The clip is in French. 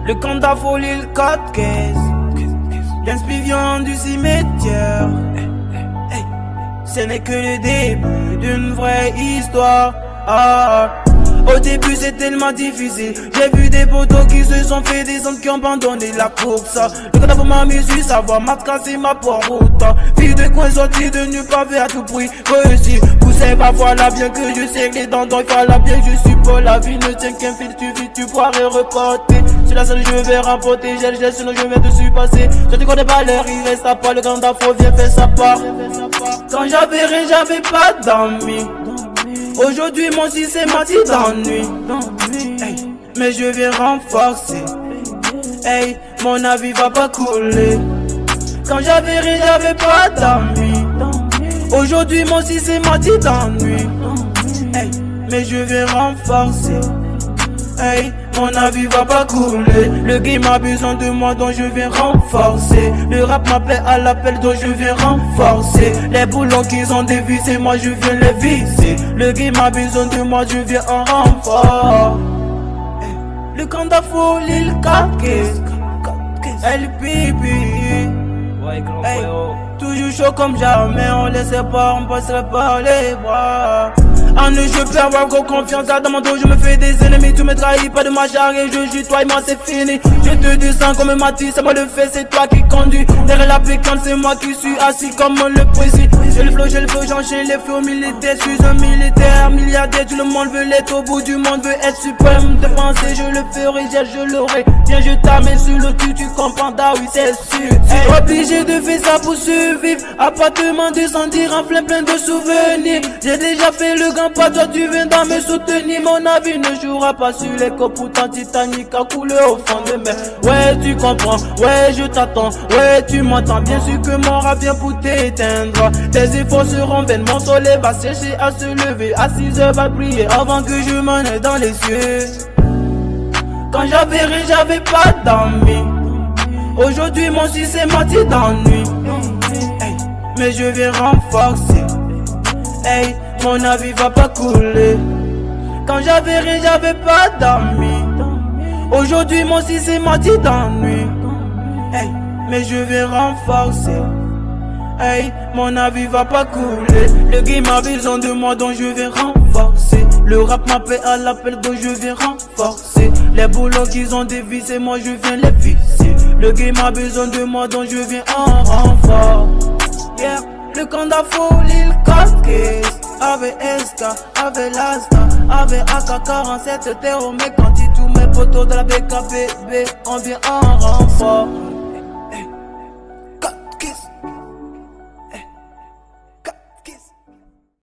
Le camp d'affolie, le 4 caisses. L'inspiration du cimetière. Ce n'est que le début d'une vraie histoire. Au début c'est tellement difficile. J'ai vu des potos qui se sont fait des hommes qui ont abandonné la course. Le cadavre m'a mis sur sa voie, m'a cassé ma porte. Fille de coin sortie de nulle part à tout prix. Réussi, poussé parfois là bien que je sais que les dents il fallait bien que je suis pas. La vie ne tient qu'un fil, tu pourrais reporter. C'est la seule je vais remporter, j'ai le geste sinon je vais dessus passer. Je te connais pas l'heure, il reste à part, le grand d'afro vient faire sa part. Quand j'avais rien, j'avais pas d'amis. Aujourd'hui mon si c'est menti d'ennui. Mais je viens renforcer. Hey, mon avis va pas couler. Quand j'avais rien, j'avais pas d'amis. Aujourd'hui mon si c'est menti d'ennui. Hey, mais je viens renforcer. Hey, mon avis va pas couler. Le game a besoin de moi donc je viens renforcer. Le rap m'appelle à l'appel donc je viens renforcer. Les boulons qu'ils ont dévissés, moi je viens les visser. Le game a besoin de moi, je viens en renfort. Hey, le camp d'affolie, le 4 caisses. El Pipi. Hey, toujours chaud comme jamais, on laissait pas, on passerait par les bras. En eux je perds avoir confiance, dans mon dos je me fais des ennemis. Tu me trahis, pas de ma charge, je joue toi et moi c'est fini. Je te descends comme Matisse, c'est moi le fait, c'est toi qui conduis. Derrière la pécante, c'est moi qui suis assis comme le précis. J'ai le flow, j'enchaîne les flots militaires. Je suis un militaire, milliardaire, tout le monde veut l'être. Au bout du monde veut être suprême. De penser, je le ferai, je l'aurai. Viens, je t'amène sur le cul, tu comprends, ah oui c'est sûr. Hey. Obligé de faire ça pour survivre. Appartement de sentir en plein de souvenirs. J'ai déjà fait le grand pas, toi tu viens dans me soutenir. Mon avis ne jouera pas sur les copes, pourtant Titanic a coulé au fond de mer. Ouais tu comprends, ouais je t'attends, ouais tu m'entends. Bien sûr que mon rap vient pour t'éteindre. Tes efforts seront vains, mon soleil va chercher à se lever. À 6 heures va briller avant que je m'en aille dans les cieux. Quand j'avais rien, j'avais pas d'amis. Aujourd'hui mon si c'est menti d'ennui. Hey, mais je viens renforcer. Hey, mon avis va pas couler. Quand j'avais rien, j'avais pas d'amis. Aujourd'hui mon si c'est menti d'ennui. Hey, mais je viens renforcer. Hey, mon avis va pas couler. Le game a besoin de moi donc je viens renforcer. Le rap m'appelle à l'appel donc je viens renforcer. Les boulons qu'ils ont dévissés, moi je viens les visser. Le game a besoin de moi donc je viens en renfort. Yeah, le camp d'affolie, le 4 caisses. Avec Esca, avec Lasta, avec AK-47 terreau. Mais quand il tous mes potos de la BKB, on vient en renfort.